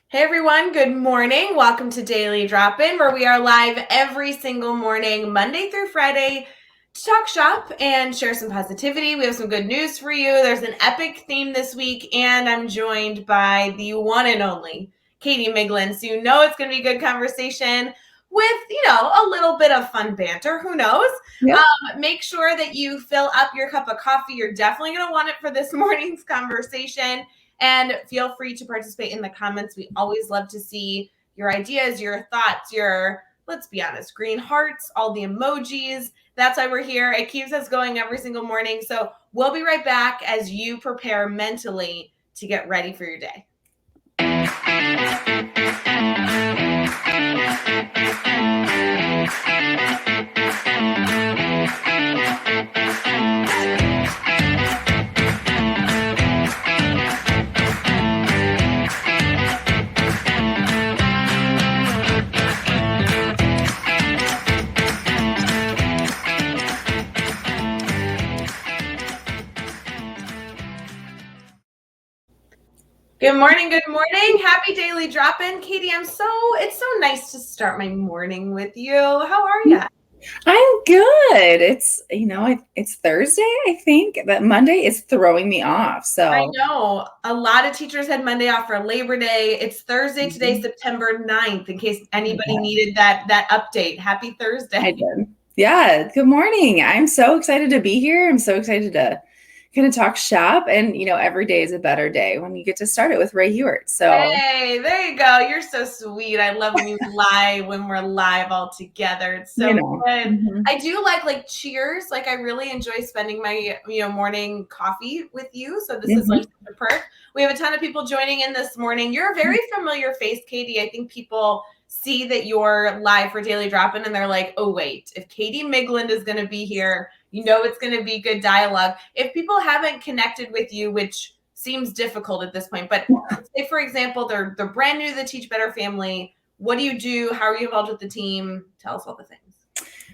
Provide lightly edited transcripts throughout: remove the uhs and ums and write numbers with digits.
Hey everyone, good morning. Welcome to Daily Drop-In, where we are live every single morning, Monday through Friday, to talk shop and share some positivity. We have some good news for you. There's an epic theme this week, and I'm joined by the one and only Katie Miglin. So you know it's going to be a good conversation with, a little bit of fun banter. Who knows? Yep. Make sure that you fill up your cup of coffee. You're definitely going to want it for this morning's conversation. And feel free to participate in the comments. We always love to see your ideas, your thoughts, let's be honest, green hearts, all the emojis. That's why we're here. It keeps us going every single morning. So we'll be right back as you prepare mentally to get ready for your day. Good morning. Good morning. Happy daily drop-in. Katie, it's so nice to start my morning with you. How are you? I'm good. It's Thursday, I think, but Monday is throwing me off. So I know a lot of teachers had Monday off for Labor Day. It's Thursday today, September 9th, in case anybody needed that update. Happy Thursday. I did. Yeah. Good morning. I'm so excited to be here. I'm so excited to kind of talk shop. And, every day is a better day when you get to start it with Ray Hewart. So Hey, there you go. You're so sweet. I love when you lie when we're live all together. It's so good. I do like cheers. Like I really enjoy spending my morning coffee with you. So this is like such a perk. We have a ton of people joining in this morning. You're a very familiar face, Katie. I think people see that you're live for Daily Drop-In and they're like, oh wait, if Katie Miglin is going to be here, it's going to be good dialogue. If people haven't connected with you, which seems difficult at this point, but say for example, they're brand new to the Teach Better family. What do you do? How are you involved with the team? Tell us all the things.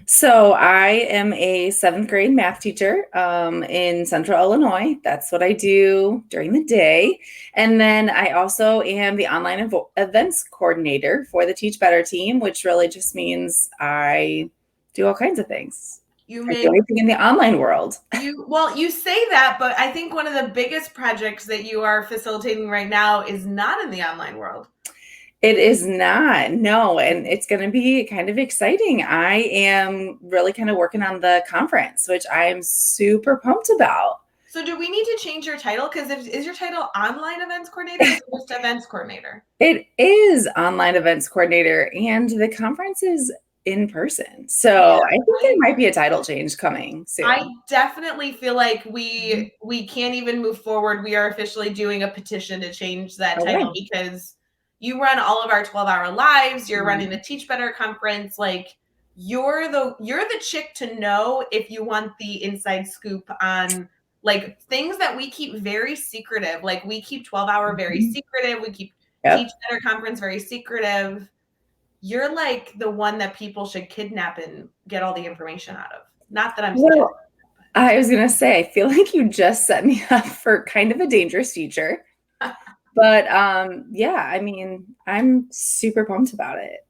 So I am a 7th grade math teacher in Central Illinois. That's what I do during the day. And then I also am the online events coordinator for the Teach Better team, which really just means I do all kinds of things. I do anything in the online world. You say that, but I think one of the biggest projects that you are facilitating right now is not in the online world. It is not, no, and it's going to be kind of exciting. I am really kind of working on the conference, which I am super pumped about. So do we need to change your title? Because is your title online events coordinator or just events coordinator? It is online events coordinator, and the conference is in person. So I think there might be a title change coming soon. I definitely feel like we can't even move forward. We are officially doing a petition to change that title because you run all of our 12-hour lives. You're running the Teach Better conference. Like you're the chick to know if you want the inside scoop on like things that we keep very secretive. Like we keep 12-hour very secretive. We keep Teach Better conference very secretive. You're like the one that people should kidnap and get all the information out of. Not that I'm scared. I was going to say, I feel like you just set me up for kind of a dangerous future. But yeah, I mean, I'm super pumped about it.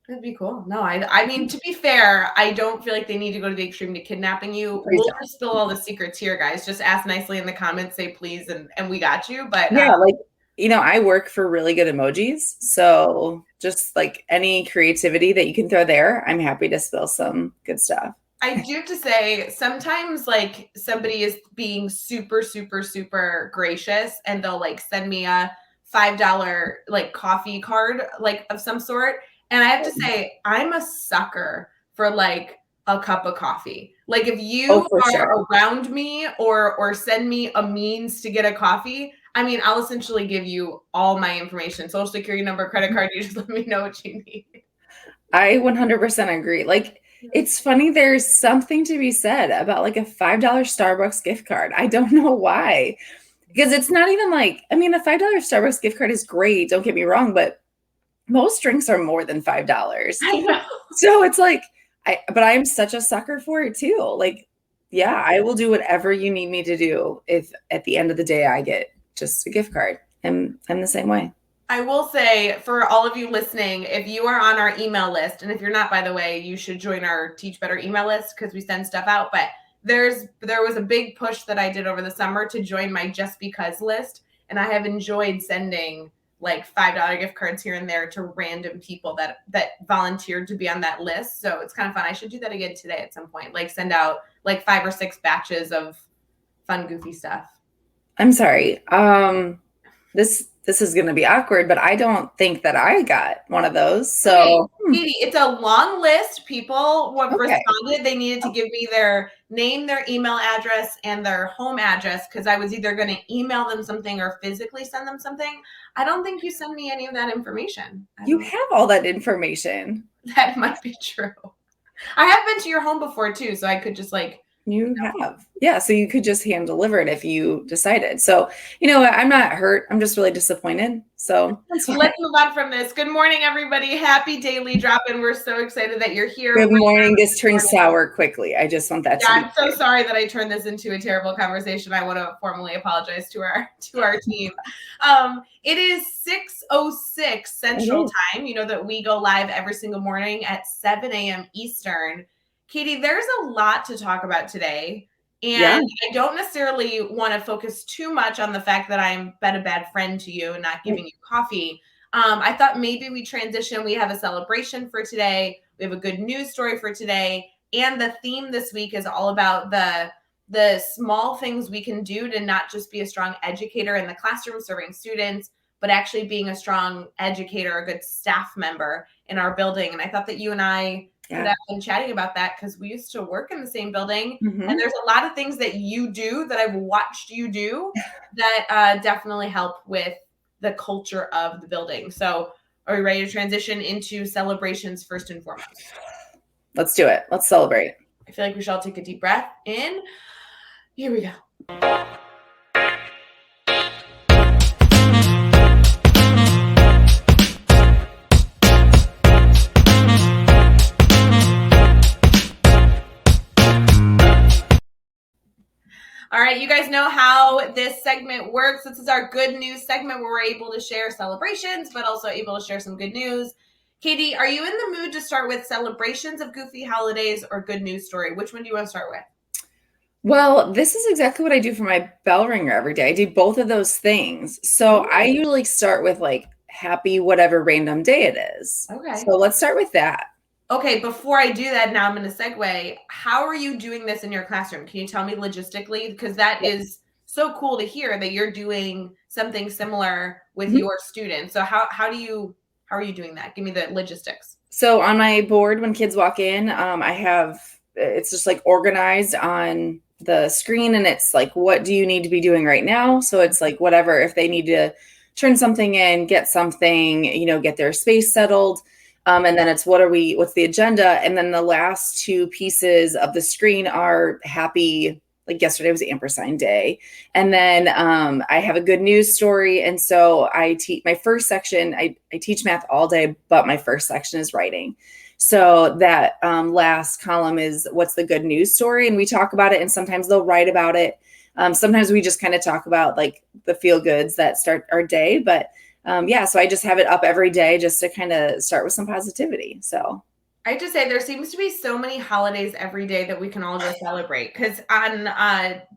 That'd be cool. No, I mean, to be fair, I don't feel like they need to go to the extreme to kidnapping you. We'll just spill all the secrets here, guys. Just ask nicely in the comments, say please, and we got you. But yeah, I work for really good emojis. So just like any creativity that you can throw there, I'm happy to spill some good stuff. I do have to say, sometimes like somebody is being super, super, super gracious and they'll like send me a $5 like coffee card, like of some sort. And I have to say, I'm a sucker for like a cup of coffee. Like if you are around me or send me a means to get a coffee, I mean, I'll essentially give you all my information, social security number, credit card. You just let me know what you need. I 100% agree. Like, it's funny. There's something to be said about like a $5 Starbucks gift card. I don't know why, because it's not even like, I mean, a $5 Starbucks gift card is great. Don't get me wrong, but most drinks are more than $5. I know. So it's like, but I'm such a sucker for it too. Like, yeah, I will do whatever you need me to do if at the end of the day I get just a gift card. And I'm the same way. I will say for all of you listening, if you are on our email list, and if you're not, by the way, you should join our Teach Better email list because we send stuff out. But there was a big push that I did over the summer to join my Just Because list. And I have enjoyed sending like $5 gift cards here and there to random people that volunteered to be on that list. So it's kind of fun. I should do that again today at some point. Like send out like 5 or 6 batches of fun, goofy stuff. I'm sorry. This is going to be awkward, but I don't think that I got one of those. So, Katie, it's a long list. People responded. They needed to give me their name, their email address, and their home address because I was either going to email them something or physically send them something. I don't think you send me any of that information. You have all that information. That might be true. I have been to your home before too, so I could just like. You have. Yeah, so you could just hand deliver it if you decided. So, I'm not hurt. I'm just really disappointed. So let's move on from this. Good morning, everybody. Happy daily drop-in. We're so excited that you're here. Good morning. This turned sour quickly. I just want that to be I'm so sorry that I turned this into a terrible conversation. I want to formally apologize to our team. It is 6:06 Central Time. You know that we go live every single morning at 7 a.m. Eastern. Katie, there's a lot to talk about today. And I don't necessarily want to focus too much on the fact that I'm been a bad friend to you and not giving you coffee. I thought maybe we transition. We have a celebration for today. We have a good news story for today. And the theme this week is all about the small things we can do to not just be a strong educator in the classroom serving students, but actually being a strong educator, a good staff member in our building. And I thought that you and I could have been chatting about that because we used to work in the same building. And there's a lot of things that you do that I've watched you do that definitely help with the culture of the building. So are we ready to transition into celebrations first and foremost? Let's do it. Let's celebrate. I feel like we should all take a deep breath in. Here we go. All right, you guys know how this segment works. This is our good news segment where we're able to share celebrations, but also able to share some good news. Katie, are you in the mood to start with celebrations of goofy holidays or good news story? Which one do you want to start with? Well, this is exactly what I do for my bell ringer every day. I do both of those things. So I usually start with like happy whatever random day it is. Okay. So let's start with that. Okay, before I do that, now I'm going to segue. How are you doing this in your classroom? Can you tell me logistically? Because that is so cool to hear that you're doing something similar with your students. So how are you doing that? Give me the logistics. So on my board, when kids walk in, it's just like organized on the screen and it's like, what do you need to be doing right now? So it's like whatever, if they need to turn something in, get something, get their space settled. And then it's what's the agenda? And then the last 2 pieces of the screen are happy, like yesterday was ampersand day. And then I have a good news story. And so I teach my first section, I teach math all day, but my first section is writing. So that last column is what's the good news story. And we talk about it and sometimes they'll write about it. Sometimes we just kind of talk about like the feel goods that start our day, but so I just have it up every day just to kind of start with some positivity. So I have to say there seems to be so many holidays every day that we can all just celebrate. Because on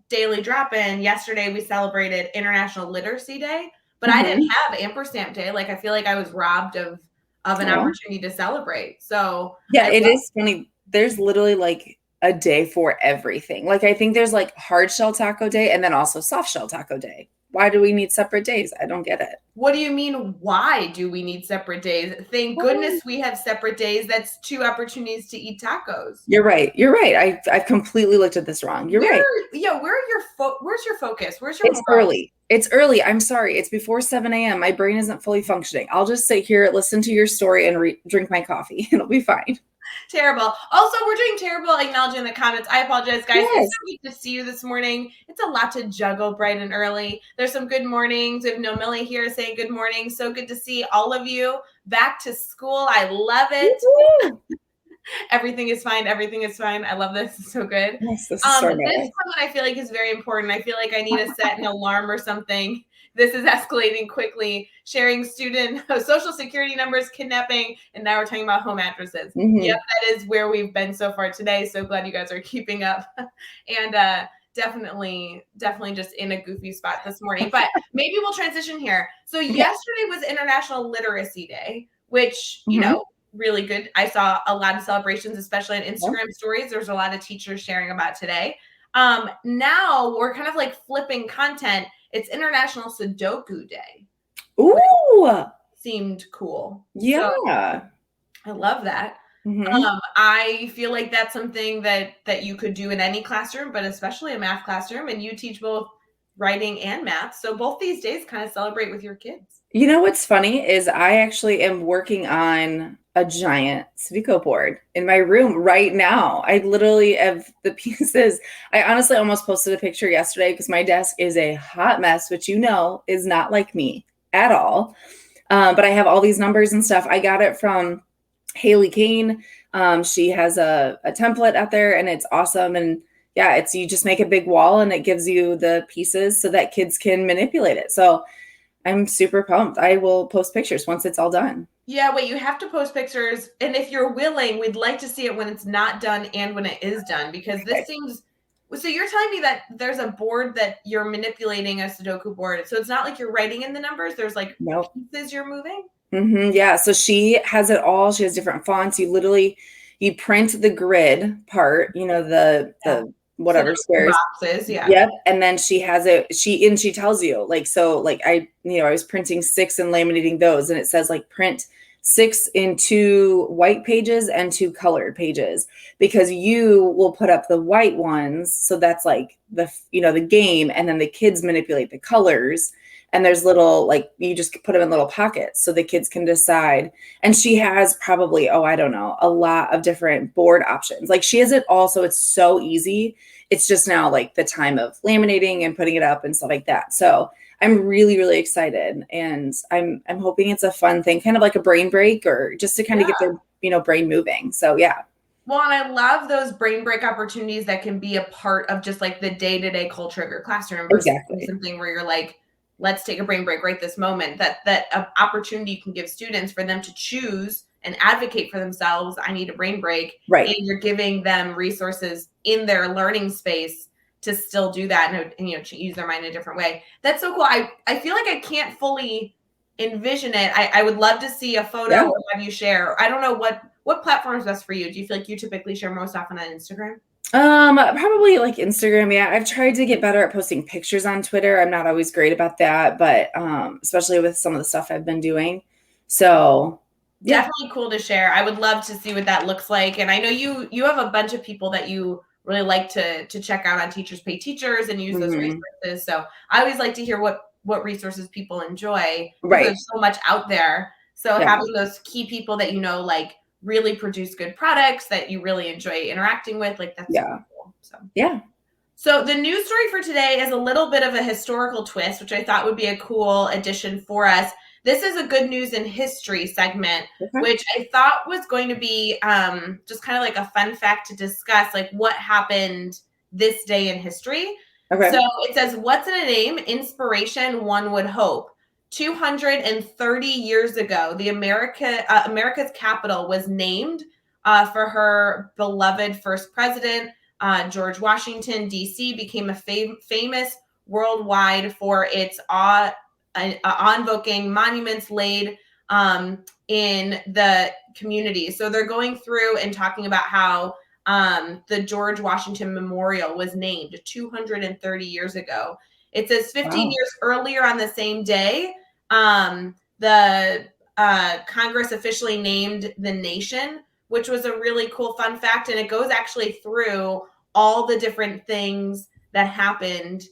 Daily Drop-In yesterday, we celebrated International Literacy Day, but I didn't have ampersand day. Like I feel like I was robbed of an opportunity to celebrate. So it is funny. There's literally like a day for everything. Like I think there's like hard shell taco day and then also soft shell taco day. Why do we need separate days? I don't get it. What do you mean? Why do we need separate days? Thank goodness we have separate days. That's 2 opportunities to eat tacos. You're right. I've completely looked at this wrong. You're right. Yeah. Where's your focus? Where's your early. It's early. I'm sorry. It's before 7 a.m. My brain isn't fully functioning. I'll just sit here, listen to your story and drink my coffee. It'll be fine. Terrible. Also, we're doing terrible acknowledging the comments. I apologize, guys. Yes. It's so good to see you this morning. It's a lot to juggle bright and early. There's some good mornings. We have No Millie here saying good morning. So good to see all of you back to school. I love it. Everything is fine. Everything is fine. I love this. It's so good. Yes, this is so this one I feel like is very important. I feel like I need to set an alarm or something this is escalating quickly, sharing student social security numbers, kidnapping, and now we're talking about home addresses. Yep, that is where we've been so far today. So glad you guys are keeping up. And definitely just in a goofy spot this morning. But maybe we'll transition here. So yesterday was International Literacy Day, which, you know, really good. I saw a lot of celebrations, especially on Instagram stories. There's a lot of teachers sharing about today. Now we're kind of like flipping content. It's International Sudoku Day. Ooh, seemed cool. Yeah, so, I love that. I feel like that's something that you could do in any classroom, but especially a math classroom, and you teach both writing and math. So both these days kind of celebrate with your kids. You know what's funny is I actually am working on a giant Sudoku board in my room right now. I literally have the pieces. I honestly almost posted a picture yesterday because my desk is a hot mess, which you know is not like me at all. But I have all these numbers and stuff. I got it from Haley Kane. She has a template out there and it's awesome. And yeah, it's you just make a big wall and it gives you the pieces so that kids can manipulate it. So I'm super pumped. I will post pictures once it's all done. Yeah, wait, you have to post pictures. And if you're willing, we'd like to see it when it's not done and when it is done, because this seems, so you're telling me that there's a board that you're manipulating, a Sudoku board. So it's not like you're writing in the numbers. There's like pieces you're moving. Yeah. So she has it all. She has different fonts. You print the grid part, you know, the whatever squares. Boxes, Yep. And then she has it, she tells you like, so like I was printing 6 and laminating those, and it says like print 6 in 2 white pages and 2 colored pages, because you will put up the white ones. So that's like the game, and then the kids manipulate the colors. And there's little, like, you just put them in little pockets so the kids can decide. And she has probably, I don't know, a lot of different board options. Like she has it all. So it's so easy. It's just now like the time of laminating and putting it up and stuff like that. So I'm really, really excited. And I'm hoping it's a fun thing, kind of like a brain break, or just to kind of get their, brain moving. So yeah. Well, and I love those brain break opportunities that can be a part of just like the day-to-day culture of your classroom versus something where you're like, let's take a brain break right this moment. That opportunity you can give students for them to choose and advocate for themselves. I need a brain break. Right. And you're giving them resources in their learning space to still do that and use their mind in a different way. That's so cool. I feel like I can't fully envision it. I would love to see a photo or have you share. I don't know what platform is best for you. Do you feel like you typically share most often on Instagram? Probably like Instagram. Yeah. I've tried to get better at posting pictures on Twitter. I'm not always great about that, but especially with some of the stuff I've been doing. So definitely cool to share. I would love to see what that looks like. And I know you have a bunch of people that you really like to check out on Teachers Pay Teachers and use those resources. So I always like to hear what resources people enjoy. Right. There's so much out there. So having those key people that like really produce good products that you really enjoy interacting with, like that's super cool. So So the news story for today is a little bit of a historical twist, which I thought would be a cool addition for us. This is a good news in history segment, which I thought was going to be just kind of like a fun fact to discuss, like what happened this day in history. So it says, what's in a name? Inspiration, one would hope. 230 years ago, the America's capital was named for her beloved first president, George Washington. DC became a famous worldwide for its awe-invoking monuments laid in the community. So they're going through and talking about how the George Washington Memorial was named 230 years ago. It says 15 years earlier on the same day, the Congress officially named the nation, which was a really cool fun fact. And it goes actually through all the different things that happened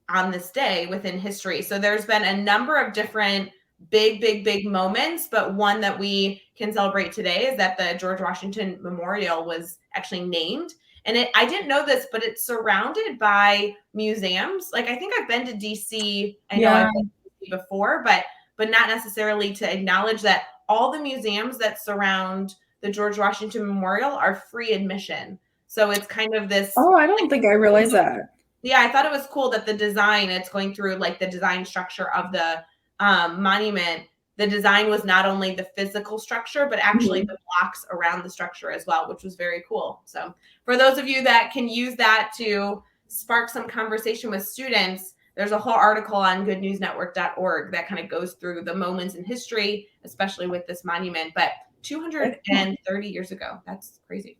on this day within history. So there's been a number of different big moments, but one that we can celebrate today is that the George Washington Memorial was actually named. And I didn't know this, but it's surrounded by museums. Like I think I've been to DC. I know I've been to DC before, but not necessarily to acknowledge that all the museums that surround the George Washington Memorial are free admission. So it's kind of this. Oh, I don't think I realized that. Yeah, I thought it was cool that the design, it's going through like the design structure of the monument. The design was not only the physical structure, but actually the blocks around the structure as well, which was very cool. So for those of you that can use that to spark some conversation with students, there's a whole article on goodnewsnetwork.org that kind of goes through the moments in history, especially with this monument. But 230 years ago, that's crazy.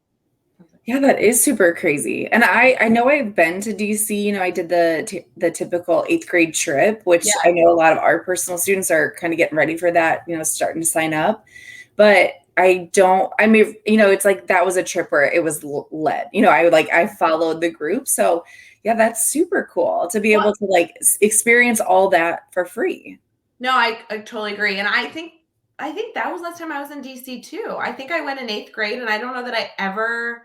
Yeah, that is super crazy. And I know I've been to DC. You know, I did the typical 8th grade trip, which I know a lot of our personal students are kind of getting ready for that, you know, starting to sign up. But I mean, you know, it's like that was a trip where it was led. You know, I followed the group. So yeah, that's super cool to be able to like experience all that for free. No, I totally agree. And I think that was last time I was in DC too. I think I went in 8th grade, and I don't know that I ever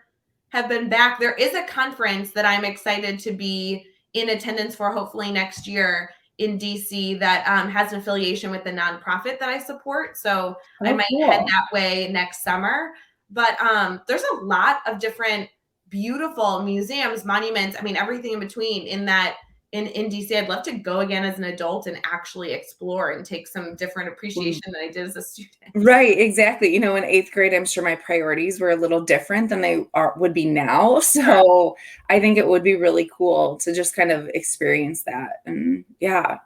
have been back. There is a conference that I'm excited to be in attendance for, hopefully next year in DC, that has an affiliation with the nonprofit that I support. So I might head that way next summer. But there's a lot of different beautiful museums, monuments, I mean, everything in between in DC. I'd love to go again as an adult and actually explore and take some different appreciation than I did as a student. Right, exactly. You know, in 8th grade, I'm sure my priorities were a little different than they would be now. So I think it would be really cool to just kind of experience that. And yeah.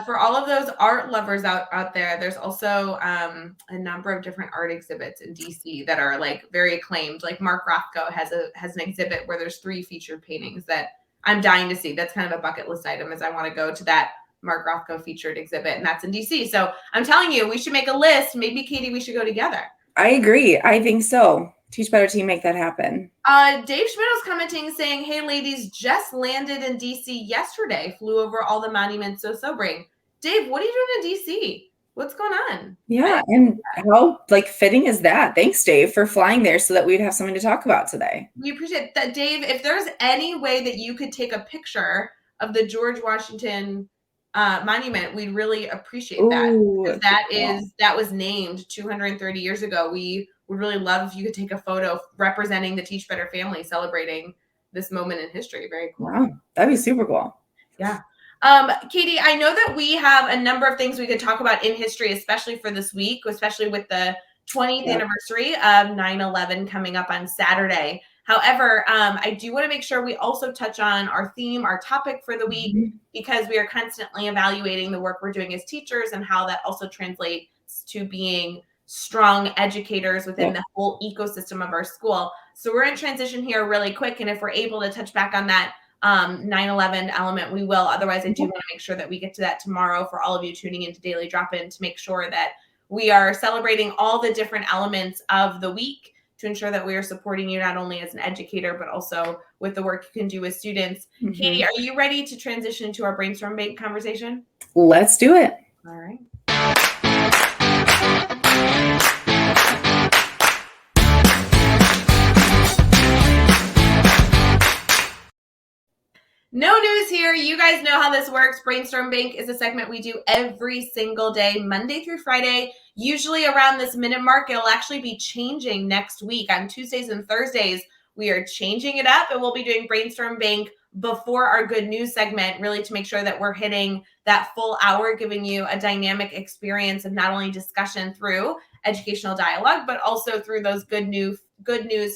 For all of those art lovers out there, there's also a number of different art exhibits in DC that are like very acclaimed. Like Mark Rothko has an exhibit where there's 3 featured paintings that I'm dying to see. That's kind of a bucket list item, as I want to go to that Mark Rothko featured exhibit, and that's in DC. So I'm telling you, we should make a list. Maybe, Katie, we should go together. I agree. I think so. Teach Better Team, make that happen. Dave Schmidt was commenting saying, hey, ladies, just landed in DC yesterday. Flew over all the monuments, so sobering. Dave, what are you doing in DC? What's going on? Yeah, and how like fitting is that? Thanks, Dave, for flying there so that we'd have something to talk about today. We appreciate that, Dave. If there's any way that you could take a picture of the George Washington monument, we'd really appreciate that. That was named 230 years ago. We would really love if you could take a photo representing the Teach Better family celebrating this moment in history. Very cool. Wow, that'd be super cool. Yeah. Katie, I know that we have a number of things we could talk about in history, especially for this week, especially with the 20th anniversary of 9/11 coming up on Saturday. However, I do want to make sure we also touch on our theme, our topic for the week, because we are constantly evaluating the work we're doing as teachers and how that also translates to being strong educators within the whole ecosystem of our school. So we're in transition here really quick. And if we're able to touch back on that 9/11 element, we will. Otherwise, I do want to make sure that we get to that tomorrow for all of you tuning into Daily Drop-In, to make sure that we are celebrating all the different elements of the week to ensure that we are supporting you not only as an educator, but also with the work you can do with students. Katie, are you ready to transition into our brainstorm bank conversation? Let's do it. All right. No news here. You guys know how this works. Brainstorm Bank is a segment we do every single day, Monday through Friday, usually around this minute mark. It'll actually be changing next week on Tuesdays and Thursdays. We are changing it up, and we'll be doing Brainstorm Bank before our good news segment, really to make sure that we're hitting that full hour, giving you a dynamic experience of not only discussion through educational dialogue, but also through those good news,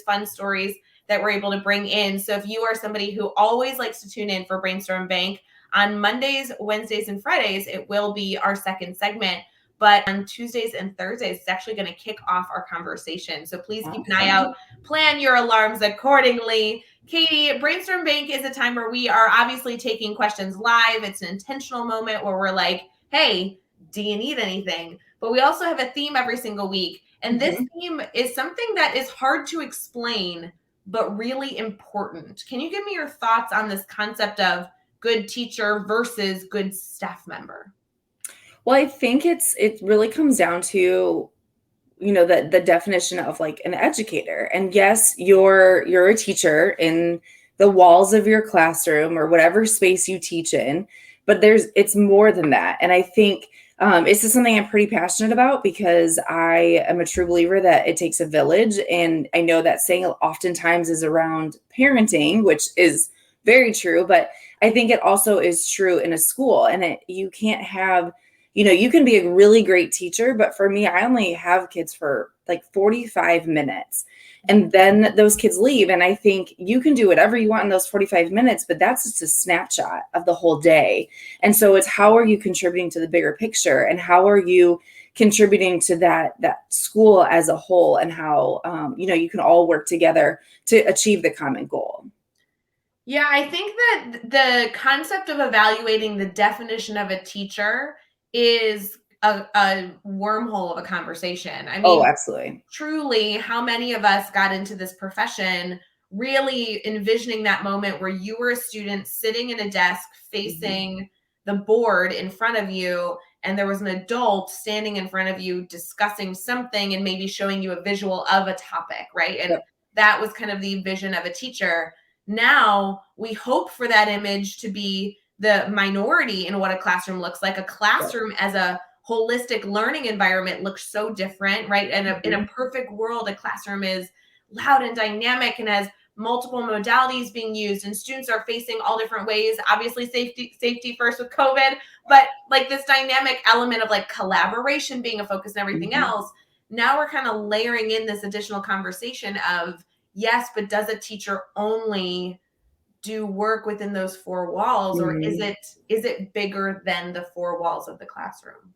fun stories that we're able to bring in. So if you are somebody who always likes to tune in for Brainstorm Bank, on Mondays, Wednesdays, and Fridays, it will be our second segment. But on Tuesdays and Thursdays, it's actually going to kick off our conversation. So please keep an eye out. Plan your alarms accordingly. Katie, Brainstorm Bank is a time where we are obviously taking questions live. It's an intentional moment where we're like, hey, do you need anything? But we also have a theme every single week. And this theme is something that is hard to explain, but really important. Can you give me your thoughts on this concept of good teacher versus good staff member? Well, I think it really comes down to, you know, the definition of like an educator. And yes, you're a teacher in the walls of your classroom or whatever space you teach in, but it's more than that. And I think this is something I'm pretty passionate about, because I am a true believer that it takes a village. And I know that saying oftentimes is around parenting, which is very true. But I think it also is true in a school, and you can't have, you can be a really great teacher, but for me, I only have kids for like 45 minutes. And then those kids leave. And I think you can do whatever you want in those 45 minutes, but that's just a snapshot of the whole day. And so it's, how are you contributing to the bigger picture? And how are you contributing to that school as a whole? And how, you can all work together to achieve the common goal. Yeah, I think that the concept of evaluating the definition of a teacher is a wormhole of a conversation. I Oh, mean, absolutely. truly, how many of us got into this profession really envisioning that moment where you were a student sitting in a desk facing the board in front of you, and there was an adult standing in front of you discussing something and maybe showing you a visual of a topic, right? And Yep. that was kind of the vision of a teacher. Now we hope for that image to be the minority in what a classroom looks like. A classroom as a holistic learning environment looks so different, right? And in a perfect world, a classroom is loud and dynamic and has multiple modalities being used, and students are facing all different ways. Obviously, safety first with COVID, but like this dynamic element of like collaboration being a focus and everything else. Now we're kind of layering in this additional conversation of, yes, but does a teacher only do work within those four walls, or is it bigger than the four walls of the classroom?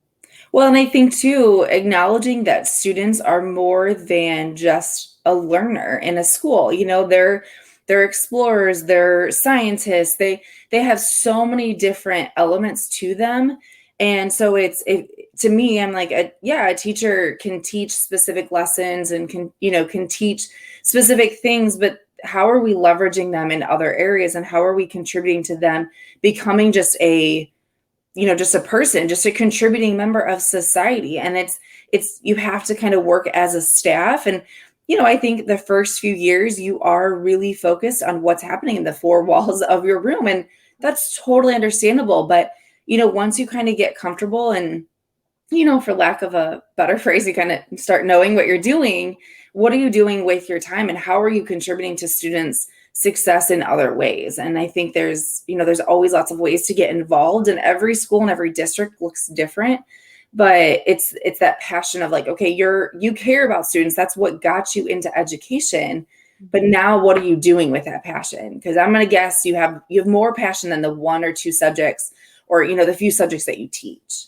Well, and I think too, acknowledging that students are more than just a learner in a school. They're explorers, they're scientists. They have so many different elements to them. And so to me, I'm like, a teacher can teach specific lessons and can teach specific things, but how are we leveraging them in other areas, and how are we contributing to them becoming just a person, just a contributing member of society? And it's you have to kind of work as a staff. And I think the first few years you are really focused on what's happening in the four walls of your room, and that's totally understandable. But once you kind of get comfortable and, for lack of a better phrase, you kind of start knowing what you're doing. What are you doing with your time, and how are you contributing to students' success in other ways? And I think there's always lots of ways to get involved, and every school and every district looks different. But it's that passion of like, okay, you care about students. That's what got you into education. But now what are you doing with that passion? Because I'm going to guess you have more passion than the one or two subjects, or the few subjects that you teach.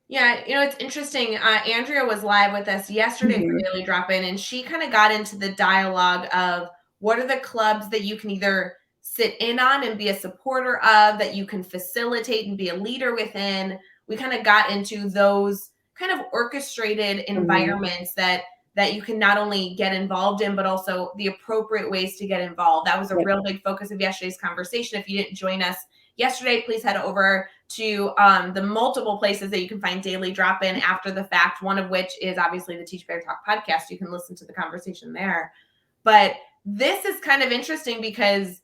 Yeah, it's interesting. Andrea was live with us yesterday for Daily Drop In, and she kind of got into the dialogue of what are the clubs that you can either sit in on and be a supporter of, that you can facilitate and be a leader within. We kind of got into those kind of orchestrated environments that you can not only get involved in, but also the appropriate ways to get involved. That was a real big focus of yesterday's conversation. If you didn't join us yesterday, please head over to the multiple places that you can find Daily Drop In after the fact, one of which is obviously the Teach Better Talk podcast. You can listen to the conversation there. But this is kind of interesting because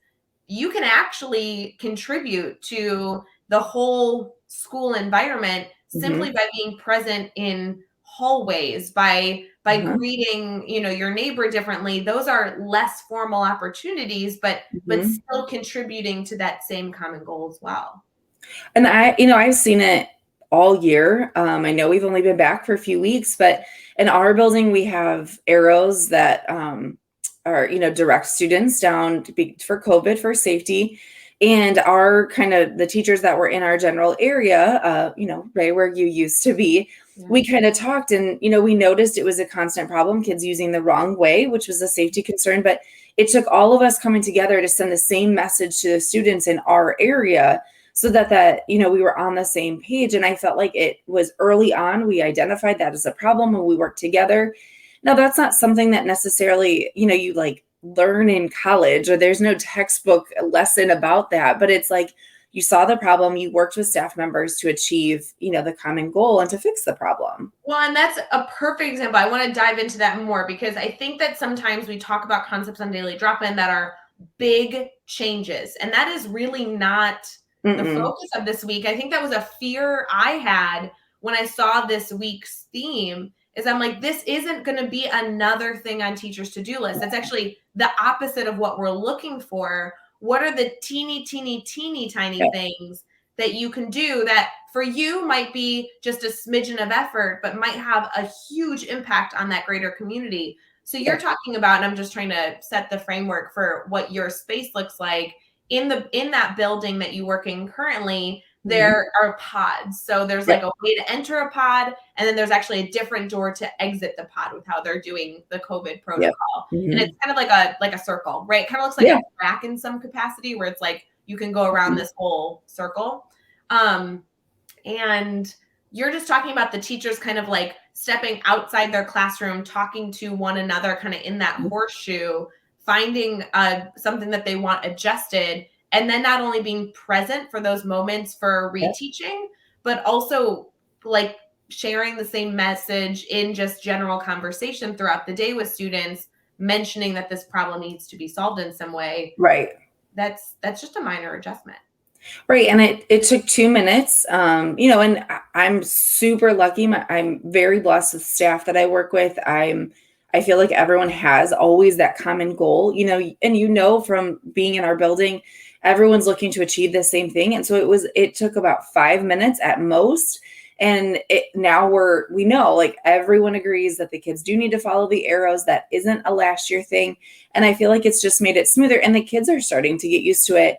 you can actually contribute to the whole school environment simply by being present in hallways, by greeting, your neighbor differently. Those are less formal opportunities, but still contributing to that same common goal as well. And I've seen it all year. I know we've only been back for a few weeks, but in our building, we have arrows that are, direct students down for COVID, for safety. And our kind of the teachers that were in our general area, right where you used to be, we kind of talked, and, we noticed it was a constant problem, kids using the wrong way, which was a safety concern. But it took all of us coming together to send the same message to the students in our area, so that we were on the same page. And I felt like it was early on, we identified that as a problem and we worked together. Now, that's not something that necessarily, you like learn in college, or there's no textbook lesson about that, but it's like, you saw the problem, you worked with staff members to achieve, the common goal and to fix the problem. Well, and that's a perfect example. I want to dive into that more, because I think that sometimes we talk about concepts on Daily Drop-In that are big changes, and that is really not the focus of this week. I think that was a fear I had when I saw this week's theme, is I'm like, this isn't going to be another thing on teachers' to-do list. That's actually the opposite of what we're looking for. what are the teeny tiny things that you can do that for you might be just a smidgen of effort, but might have a huge impact on that greater community. So you're talking about, and I'm just trying to set the framework for what your space looks like in that building that you work in currently. There are pods. So there's like a way to enter a pod, and then there's actually a different door to exit the pod with how they're doing the COVID protocol. And it's kind of like a circle, right? It kind of looks like a track in some capacity where it's like you can go around this whole circle. And you're just talking about the teachers kind of like stepping outside their classroom, talking to one another kind of in that horseshoe, finding something that they want adjusted, and then not only being present for those moments for reteaching, but also like sharing the same message in just general conversation throughout the day with students, mentioning that this problem needs to be solved in some way. Right. That's just a minor adjustment. Right. And it took 2 minutes, and I'm super lucky. I'm very blessed with staff that I work with. I feel like everyone has always that common goal, and from being in our building, everyone's looking to achieve the same thing. And so it took about 5 minutes at most. And now we know, like, everyone agrees that the kids do need to follow the arrows. That isn't a last year thing. And I feel like it's just made it smoother, and the kids are starting to get used to it.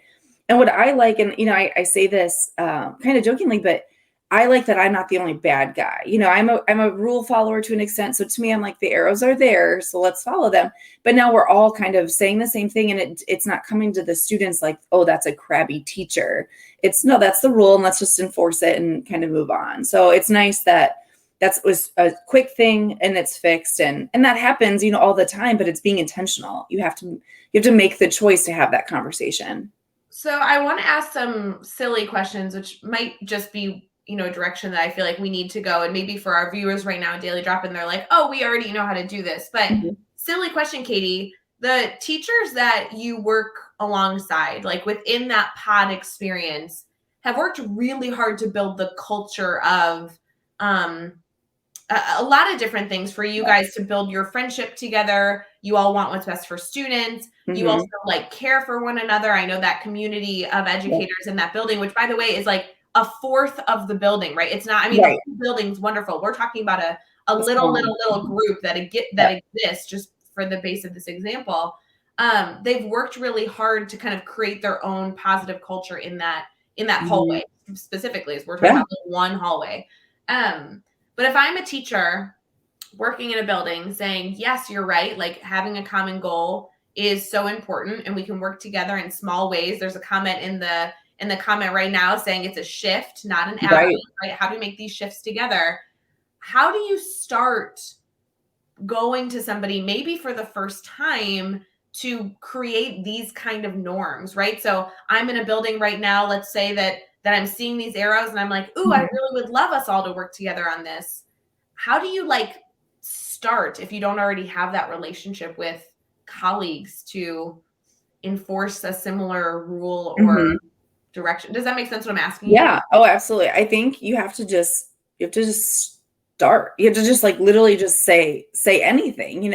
And what I like, and, I say this kind of jokingly, but I like that I'm not the only bad guy. I'm a rule follower to an extent. So to me, I'm like, the arrows are there, so let's follow them. But now we're all kind of saying the same thing. And it's not coming to the students like, oh, that's a crabby teacher. It's no, that's the rule, and let's just enforce it and kind of move on. So it's nice that was a quick thing and it's fixed. And that happens, all the time, but it's being intentional. You have to make the choice to have that conversation. So I want to ask some silly questions, which might just be, a direction that I feel like we need to go. And maybe for our viewers right now, Daily Drop-In, they're like, oh, we already know how to do this. But silly question, Katie, the teachers that you work alongside, like within that pod experience, have worked really hard to build the culture of a lot of different things for you guys to build your friendship together. You all want what's best for students. You also like care for one another. I know that community of educators in that building, which by the way is like a fourth of the building, right? It's not, the whole building's wonderful. We're talking about a little group that exists just for the base of this example. They've worked really hard to kind of create their own positive culture in that hallway specifically, as we're talking about one hallway. But if I'm a teacher working in a building saying, yes, you're right, like having a common goal is so important and we can work together in small ways. There's a comment in the comment right now saying it's a shift, not an avenue, right? How do we make these shifts together? How do you start going to somebody maybe for the first time to create these kind of norms, right? So I'm in a building right now, let's say that I'm seeing these arrows and I'm like, ooh, I really would love us all to work together on this. How do you start if you don't already have that relationship with colleagues to enforce a similar rule or direction? Does that make sense what I'm asking you? Yeah. Oh, absolutely. I think you have to just start. You have to just literally just say anything,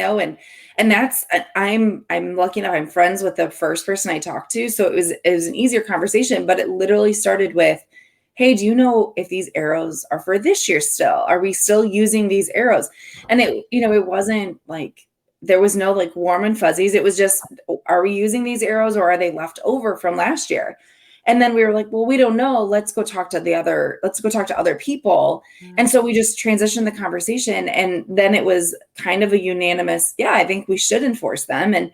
and that's, I'm lucky enough, I'm friends with the first person I talked to. So it was an easier conversation, but it literally started with, hey, do you know if these arrows are for this year still? Are we still using these arrows? And it wasn't like, there was no warm and fuzzies. It was just, are we using these arrows or are they left over from last year? And then we were like, well, we don't know. Let's go talk to other people. And so we just transitioned the conversation. And then it was kind of a unanimous, yeah, I think we should enforce them. And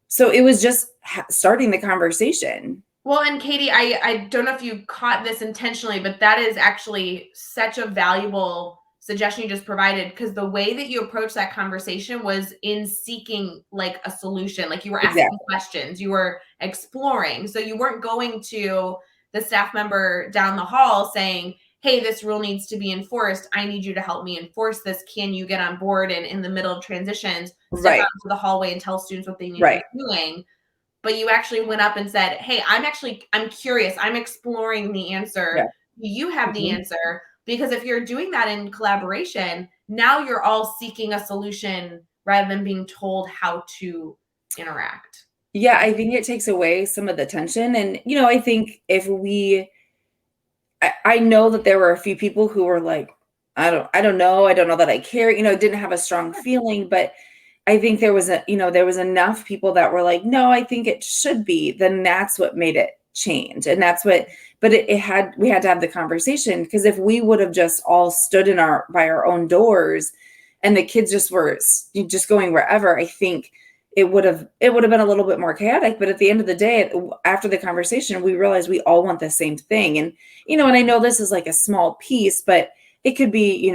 so it was just starting the conversation. Well, and Katie, I don't know if you caught this intentionally, but that is actually such a valuable suggestion you just provided, because the way that you approached that conversation was in seeking a solution. You were asking questions, you were exploring. So you weren't going to the staff member down the hall saying, hey, this rule needs to be enforced. I need you to help me enforce this. Can you get on board? And in the middle of transitions, step out to the hallway and tell students what they need to be doing. But you actually went up and said, hey, I'm curious. I'm exploring the answer. Yeah. You have the answer. Because if you're doing that in collaboration, now you're all seeking a solution rather than being told how to interact. Yeah, I think it takes away some of the tension. And, I think I know that there were a few people who were like, I don't know. I don't know that I care, didn't have a strong feeling, but I think there was enough people that were like, no, I think it should be. Then that's what made it change. And but we had to have the conversation, because if we would have just all stood by our own doors and the kids just were just going wherever, I think it would have been a little bit more chaotic. But at the end of the day, after the conversation, we realized we all want the same thing. And, and I know this is like a small piece, but it could be,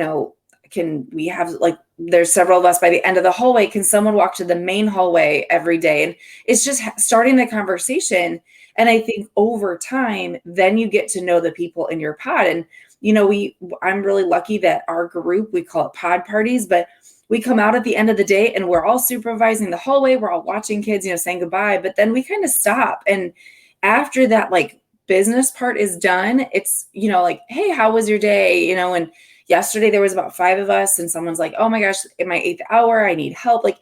can we have, like, there's several of us by the end of the hallway, can someone walk to the main hallway every day? And it's just starting the conversation. And I think over time, then you get to know the people in your pod. And, I'm really lucky that our group, we call it pod parties, but we come out at the end of the day and we're all supervising the hallway. We're all watching kids, saying goodbye, but then we kind of stop. And after that, like, business part is done, it's, like, hey, how was your day? And yesterday there was about 5 of us and someone's like, oh my gosh, in my 8th hour, I need help. Like,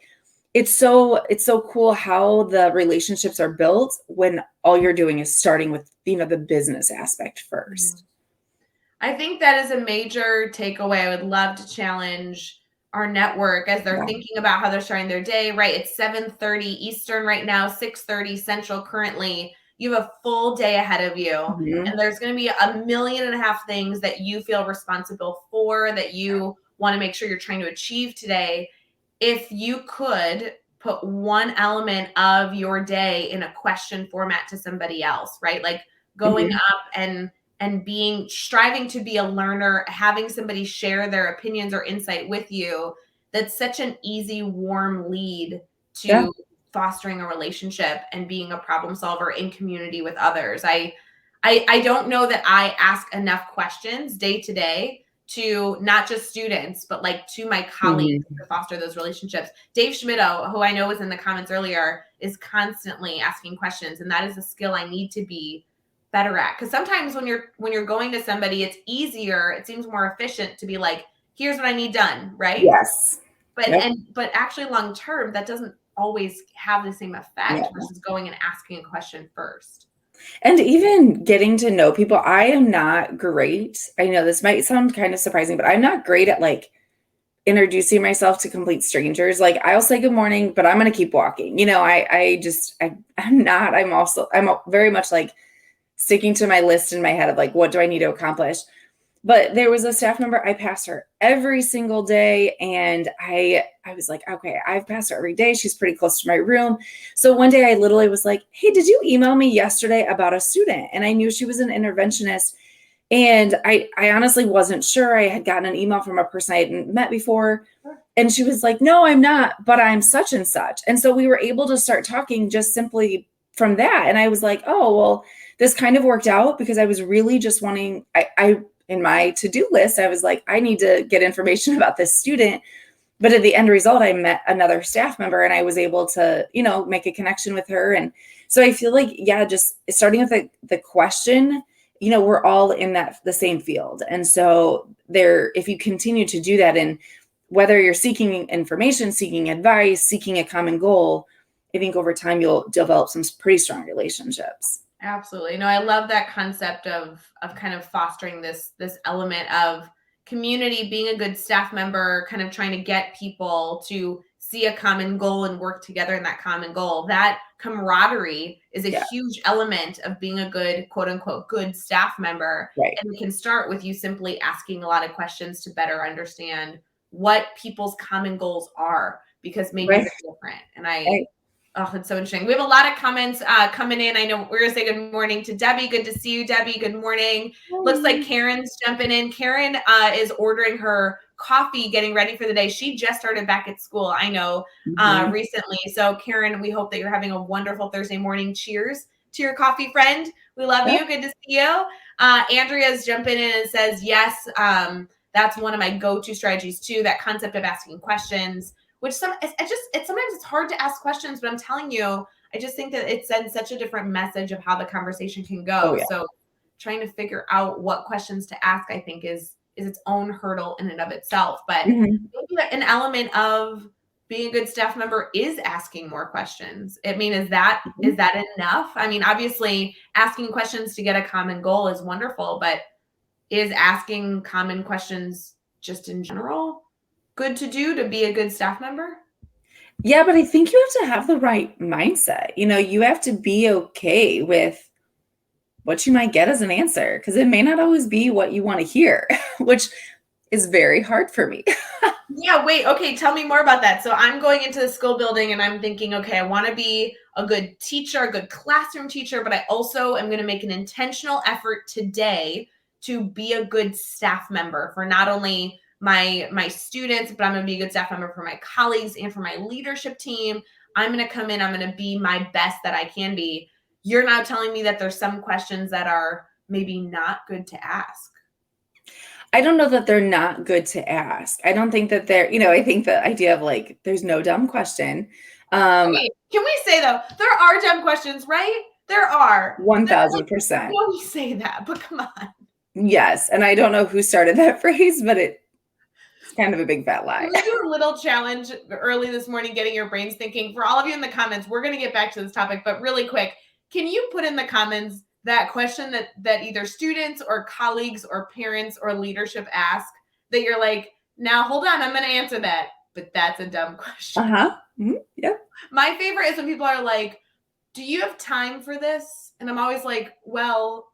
it's so cool how the relationships are built when all you're doing is starting with, the business aspect first. I think that is a major takeaway. I would love to challenge our network as they're thinking about how they're starting their day, right? It's 7:30 Eastern right now, 6:30 Central currently. You have a full day ahead of you, and there's going to be 1.5 million things that you feel responsible for, that you want to make sure you're trying to achieve today. If you could put one element of your day in a question format to somebody else, right? Like going up and striving to be a learner, having somebody share their opinions or insight with you, that's such an easy, warm lead to fostering a relationship and being a problem solver in community with others. I don't know that I ask enough questions day to day to not just students, but like to my colleagues to foster those relationships. Dave Schmitto, who I know was in the comments earlier, is constantly asking questions. And that is a skill I need to be better at. Because sometimes when you're going to somebody, it's easier, it seems more efficient to be like, here's what I need done, right? Yes. But actually long term, that doesn't always have the same effect versus going and asking a question first. And even getting to know people, I am not great. I know this might sound kind of surprising, but I'm not great at, like, introducing myself to complete strangers. Like, I'll say good morning, but I'm going to keep walking. I'm very much like sticking to my list in my head of, like, what do I need to accomplish? But there was a staff member, I passed her every single day. And I was like, okay, I've passed her every day. She's pretty close to my room. So one day I literally was like, hey, did you email me yesterday about a student? And I knew she was an interventionist. And I honestly wasn't sure. I had gotten an email from a person I hadn't met before. And she was like, no, I'm not, but I'm such and such. And so we were able to start talking just simply from that. And I was like, oh, well, this kind of worked out, because I was really just wanting, I in my to-do list, I was like, I need to get information about this student. But at the end result, I met another staff member and I was able to, make a connection with her. And so I feel like, just starting with the question, we're all in the same field. And so if you continue to do that, and whether you're seeking information, seeking advice, seeking a common goal, I think over time you'll develop some pretty strong relationships. Absolutely. No, I love that concept of kind of fostering this element of community, being a good staff member, kind of trying to get people to see a common goal and work together in that common goal. That camaraderie is a huge element of being a good, quote unquote, good staff member. Right. And it can start with you simply asking a lot of questions to better understand what people's common goals are, because maybe they're different. And oh, it's so interesting. We have a lot of comments coming in. I know we're going to say good morning to Debbie. Good to see you, Debbie. Good morning. Looks like Karen's jumping in. Karen is ordering her coffee, getting ready for the day. She just started back at school, I know, recently. So, Karen, we hope that you're having a wonderful Thursday morning. Cheers to your coffee friend. We love you. Good to see you. Andrea's jumping in and says, yes, that's one of my go-to strategies too, that concept of asking questions. Which sometimes it's hard to ask questions, but I'm telling you, I just think that it sends such a different message of how the conversation can go. So trying to figure out what questions to ask, I think is its own hurdle in and of itself. But maybe an element of being a good staff member is asking more questions. I mean, is that enough? I mean, obviously asking questions to get a common goal is wonderful, but is asking common questions just in general good to do to be a good staff member? Yeah, but I think you have to have the right mindset. You have to be okay with what you might get as an answer, because it may not always be what you want to hear, which is very hard for me. Yeah, wait, okay, tell me more about that. So I'm going into the school building and I'm thinking, okay, I want to be a good teacher, a good classroom teacher, but I also am going to make an intentional effort today to be a good staff member for not only my students, but I'm going to be a good staff member for my colleagues and for my leadership team. I'm going to come in, I'm going to be my best that I can be. You're now telling me that there's some questions that are maybe not good to ask. I don't know that they're not good to ask. I don't think that I think the idea of like, there's no dumb question. Okay, can we say though, there are dumb questions, right? There are. 1000%. No, we say that, but come on. Yes. And I don't know who started that phrase, but it's kind of a big fat lie. Can we do a little challenge early this morning, getting your brains thinking? For all of you in the comments, we're going to get back to this topic, but really quick, can you put in the comments that question that either students or colleagues or parents or leadership ask that you're like, now hold on, I'm going to answer that, but that's a dumb question. Mm-hmm. Yep. My favorite is when people are like, do you have time for this? And I'm always like, well,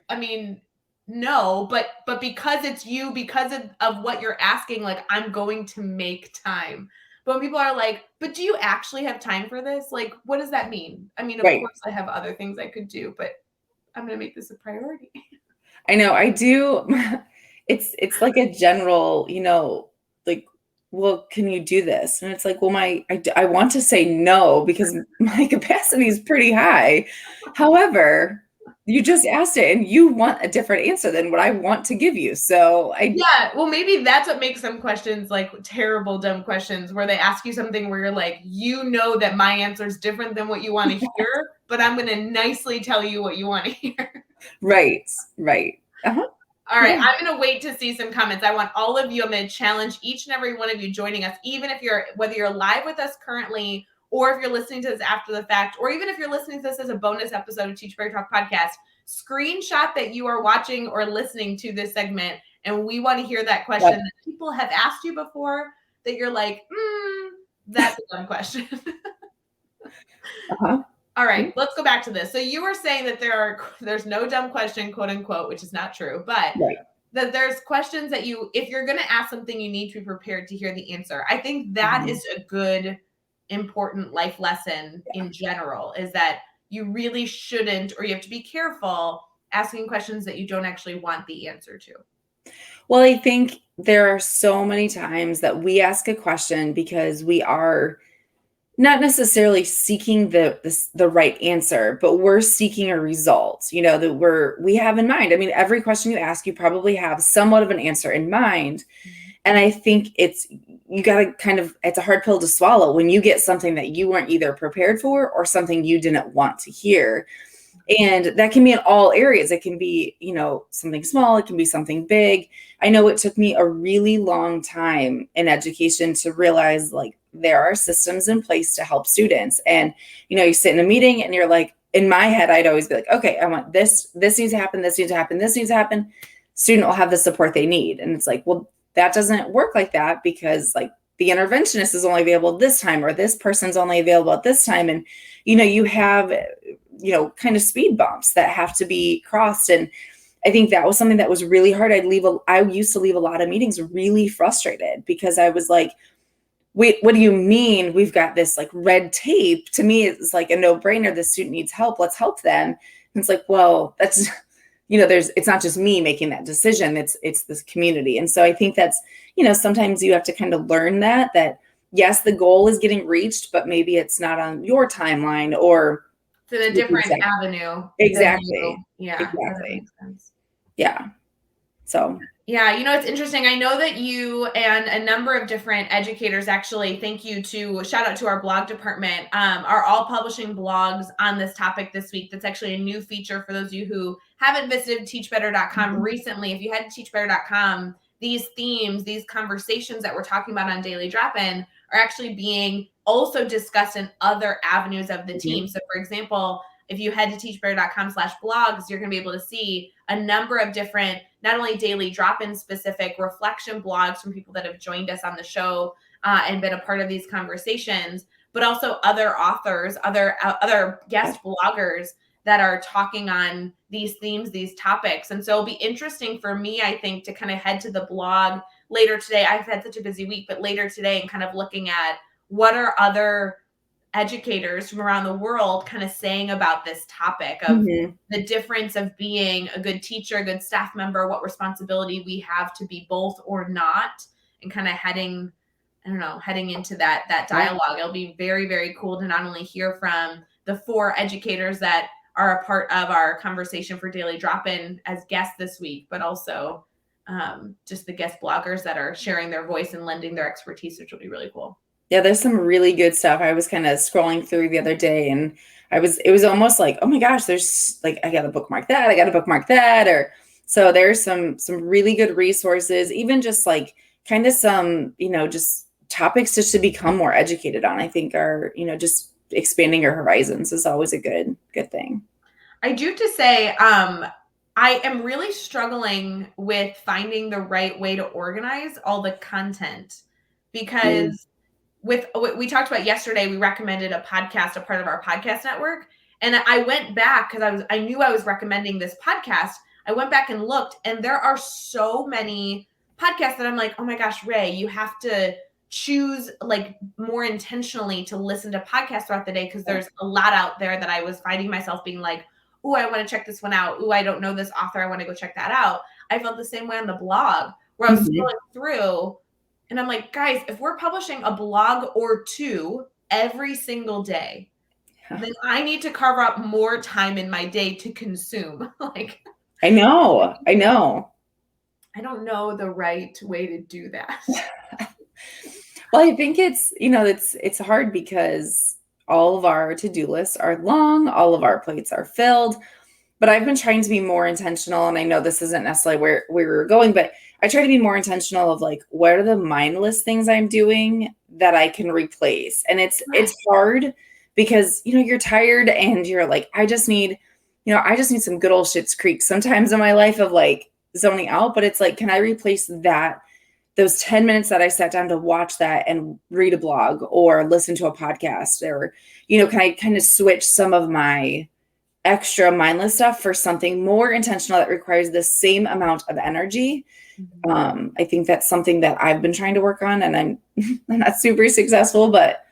I mean, no, but because it's you, because of what you're asking, like, I'm going to make time. But when people are like, but do you actually have time for this? Like, what does that mean? I mean, of course I have other things I could do, but I'm going to make this a priority. I know I do. It's like a general, like, well, can you do this? And it's like, well, I want to say no because my capacity is pretty high. However, you just asked it and you want a different answer than what I want to give you. So yeah, well, maybe that's what makes some questions like terrible, dumb questions where they ask you something where you're like, that my answer is different than what you want to hear, but I'm going to nicely tell you what you want to hear. Right. Uh-huh. All right, yeah. I'm going to wait to see some comments. I want all of you, I'm going to challenge each and every one of you joining us, even if whether you're live with us currently, or if you're listening to this after the fact, or even if you're listening to this as a bonus episode of Teach Better Talk podcast, screenshot that you are watching or listening to this segment. And we want to hear that question that people have asked you before that you're like, that's a dumb question. Uh-huh. All right, let's go back to this. So you were saying that there's no dumb question, quote unquote, which is not true, but that there's questions that if you're going to ask something, you need to be prepared to hear the answer. I think that is a good, important life lesson in general, is that you really shouldn't, or you have to be careful asking questions that you don't actually want the answer to. Well, I think there are so many times that we ask a question because we are not necessarily seeking the right answer, but we're seeking a result, that we have in mind. I mean, every question you ask, you probably have somewhat of an answer in mind. And I think it's a hard pill to swallow when you get something that you weren't either prepared for or something you didn't want to hear. And that can be in all areas. It can be, something small. It can be something big. I know it took me a really long time in education to realize, like, there are systems in place to help students. And, you sit in a meeting and you're like, in my head, I'd always be like, okay, I want this needs to happen, this needs to happen, this needs to happen. Student will have the support they need. And it's like, well, that doesn't work like that, because like the interventionist is only available this time, or this person's only available at this time. And, you have, kind of speed bumps that have to be crossed. And I think that was something that was really hard. I used to leave a lot of meetings really frustrated because I was like, wait, what do you mean we've got this like red tape? To me, it's like a no-brainer. The student needs help. Let's help them. And it's like, well, that's, it's not just me making that decision. It's this community. And so I think that's, sometimes you have to kind of learn that yes, the goal is getting reached, but maybe it's not on your timeline, or to a different avenue. Exactly. Yeah. Exactly. That makes sense. Yeah. So. Yeah, it's interesting. I know that you and a number of different educators, actually, shout out to our blog department, are all publishing blogs on this topic this week. That's actually a new feature for those of you who haven't visited teachbetter.com recently. If you head to teachbetter.com, these themes, these conversations that we're talking about on Daily Drop-In are actually being also discussed in other avenues of the team. So for example, if you head to teachbetter.com/blogs, you're going to be able to see a number of different, not only daily drop-in specific reflection blogs from people that have joined us on the show and been a part of these conversations, but also other authors, other guest bloggers that are talking on these themes, these topics. And so it'll be interesting for me, I think, to kind of head to the blog later today. I've had such a busy week, but later today, and kind of looking at what are other educators from around the world kind of saying about this topic of the difference of being a good teacher, a good staff member, what responsibility we have to be both or not, and kind of heading into that dialogue. It'll be very, very cool to not only hear from the 4 educators that are a part of our conversation for Daily Drop-In as guests this week, but also just the guest bloggers that are sharing their voice and lending their expertise, which will be really cool. Yeah, there's some really good stuff. I was kind of scrolling through the other day, and it was almost like, oh my gosh, there's like, I got to bookmark that. Or so there's some really good resources, even just like kind of some, just topics just to become more educated on, I think are, just expanding your horizons is always a good thing. I do have to say, I am really struggling with finding the right way to organize all the content because with what we talked about yesterday, we recommended a podcast, a part of our podcast network. And I went back because I knew I was recommending this podcast. I went back and looked, and there are so many podcasts that I'm like, oh my gosh, Ray, you have to choose like more intentionally to listen to podcasts throughout the day, because there's a lot out there that I was finding myself being like, oh, I want to check this one out. Oh, I don't know this author. I want to go check that out. I felt the same way on the blog where I was scrolling through. And I'm like, guys, if we're publishing a blog or 2 every single day, then I need to carve out more time in my day to consume. Like, I know. I don't know the right way to do that. Well, I think it's hard because all of our to-do lists are long, all of our plates are filled. But I've been trying to be more intentional, and I know this isn't necessarily where we were going, but I try to be more intentional of like, what are the mindless things I'm doing that I can replace? And it's hard because, you're tired and you're like, I just need some good old Schitt's Creek sometimes in my life of like zoning out, but it's like, can I replace those 10 minutes that I sat down to watch that and read a blog or listen to a podcast, or, can I kind of switch some of my extra mindless stuff for something more intentional that requires the same amount of energy? I think that's something that I've been trying to work on, and I'm not super successful, but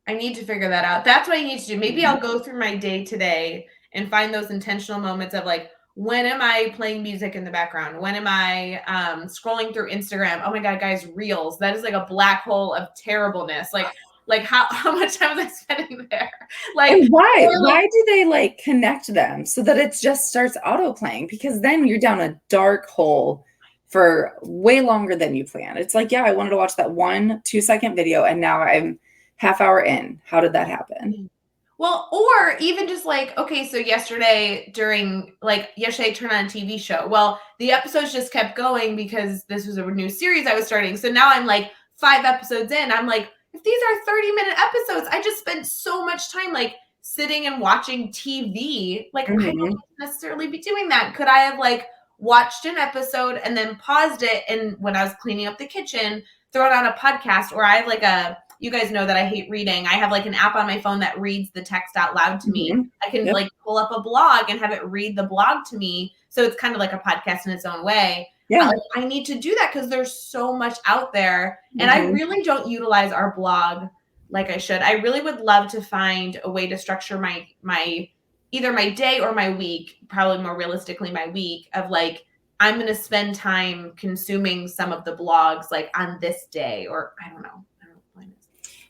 I need to figure that out. That's what I need to do. Maybe I'll go through my day today and find those intentional moments of like, when am I playing music in the background? When am I scrolling through Instagram? Oh my God, guys, Reels. That is like a black hole of terribleness. Like how much time was I spending there? Like, and why do they like connect them so that it just starts auto playing? Because then you're down a dark hole for way longer than you planned. It's like, yeah, I wanted to watch that 1-2 second video, and now I'm half hour in. How did that happen? Well, or even just like, okay, so yesterday I turned on a TV show. Well, the episodes just kept going because this was a new series I was starting. So now I'm like 5 episodes in. I'm like, if these are 30-minute episodes, I just spent so much time like sitting and watching TV. Like, I don't necessarily be doing that. Could I have like watched an episode and then paused it, and when I was cleaning up the kitchen, throw it on a podcast? Or I have you guys know that I hate reading. I have like an app on my phone that reads the text out loud to me. I can like pull up a blog and have it read the blog to me. So it's kind of like a podcast in its own way. Yeah. I need to do that because there's so much out there. And I really don't utilize our blog like I should. I really would love to find a way to structure my either my day or my week, probably more realistically my week, of like, I'm going to spend time consuming some of the blogs like on this day, or I don't know.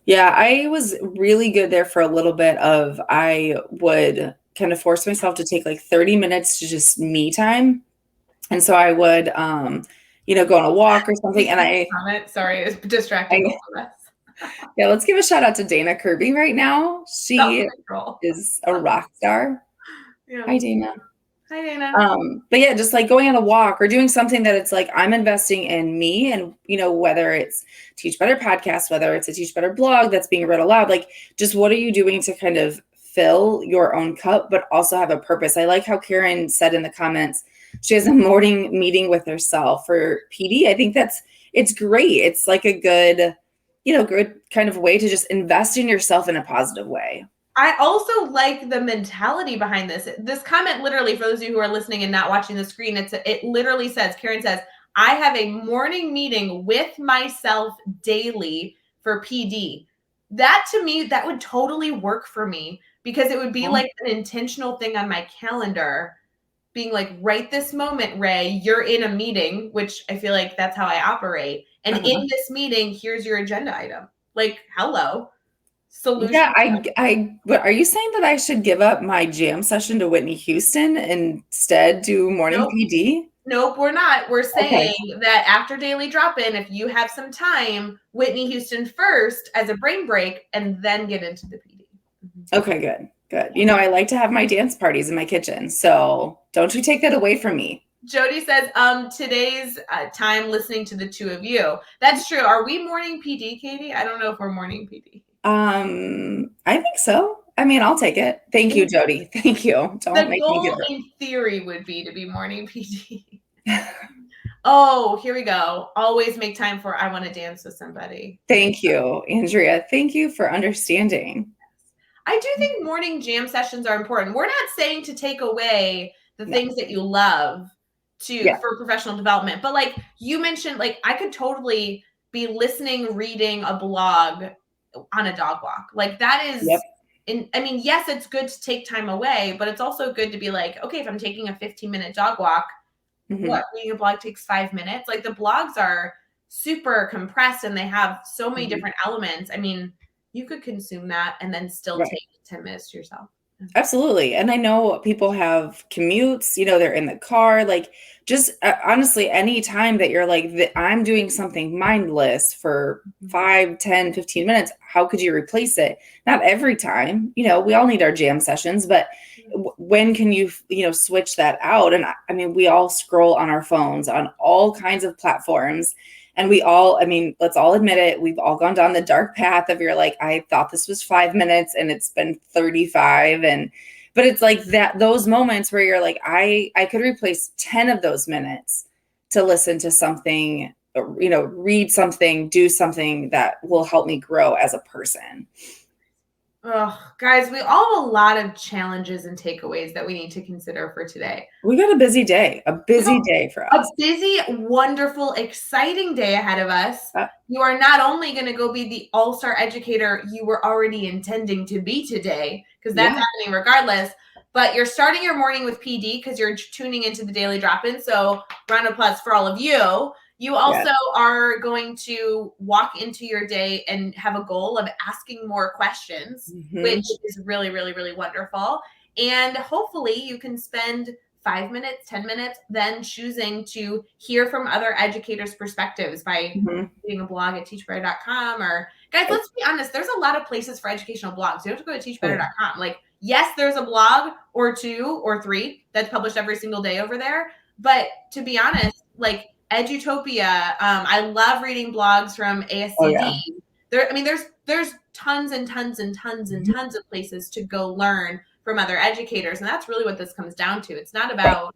Yeah, I was really good there for a little bit of, I would kind of force myself to take like 30 minutes to just me time. And so I would, go on a walk or something. And sorry, it's distracting. Yeah, let's give a shout out to Dana Kirby right now. She is a rock star. Yeah. Hi, Dana. Hi, Dana. But yeah, just like going on a walk or doing something that it's like, I'm investing in me and, whether it's Teach Better podcast, whether it's a Teach Better blog that's being read aloud, like just what are you doing to kind of fill your own cup, but also have a purpose? I like how Karen said in the comments, she has a morning meeting with herself for PD. I think it's great. It's like a good, good kind of way to just invest in yourself in a positive way. I also like the mentality behind this. This comment literally, for those of you who are listening and not watching the screen, it literally says, Karen says, I have a morning meeting with myself daily for PD. That to me, that would totally work for me because it would be like an intentional thing on my calendar being like, right this moment, Ray, you're in a meeting, which I feel like that's how I operate. And in this meeting, here's your agenda item. Like, hello. Solution. Yeah, but are you saying that I should give up my jam session to Whitney Houston and instead do morning PD? Nope, we're not. We're saying that after daily drop-in, if you have some time, Whitney Houston first as a brain break, and then get into the PD. Okay, good. I like to have my dance parties in my kitchen, so don't you take that away from me. Jody says, today's time listening to the two of you. That's true. Are we morning PD, Katie? I don't know if we're morning PD. I think so. I mean, I'll take it. Thank you, Jody. Thank you. Don't make me give it. In theory would be to be morning PD. Oh, here we go. Always make time for I want to dance with somebody. Thank you, Andrea. Thank you for understanding. I do think morning jam sessions are important. We're not saying to take away the things that you love for professional development, but like you mentioned, like I could totally be listening, reading a blog on a dog walk. Like that is, I mean, yes, it's good to take time away, but it's also good to be like, okay, if I'm taking a 15-minute dog walk, reading a blog takes 5 minutes. Like the blogs are super compressed and they have so many different elements. I mean, you could consume that and then still take 10 minutes to yourself. Absolutely. And I know people have commutes, they're in the car, like just honestly, any time that you're like, I'm doing something mindless for 5, 10, 15 minutes, how could you replace it? Not every time, we all need our jam sessions, but when can you, switch that out? And I mean, we all scroll on our phones on all kinds of platforms. And we all, I mean, let's all admit it. We've all gone down the dark path of you're like, I thought this was 5 minutes and it's been 35. But it's like those moments where you're like, I could replace 10 of those minutes to listen to something, read something, do something that will help me grow as a person. Oh, guys, we all have a lot of challenges and takeaways that we need to consider for today. We got a busy day for us. A busy, wonderful, exciting day ahead of us. You are not only going to go be the all-star educator you were already intending to be today, because that's happening regardless, but you're starting your morning with PD because you're tuning into the daily drop-in. So round of applause for all of you. You also are going to walk into your day and have a goal of asking more questions, which is really, really, really wonderful. And hopefully you can spend 5 minutes, 10 minutes, then choosing to hear from other educators' perspectives by reading a blog at teachbetter.com. Or guys, let's be honest, there's a lot of places for educational blogs. You don't have to go to teachbetter.com. Like, yes, there's a blog or 2 or 3 that's published every single day over there. But to be honest, like, Edutopia. I love reading blogs from ASCD. There's tons and tons and tons and tons of places to go learn from other educators, and that's really what this comes down to. It's not about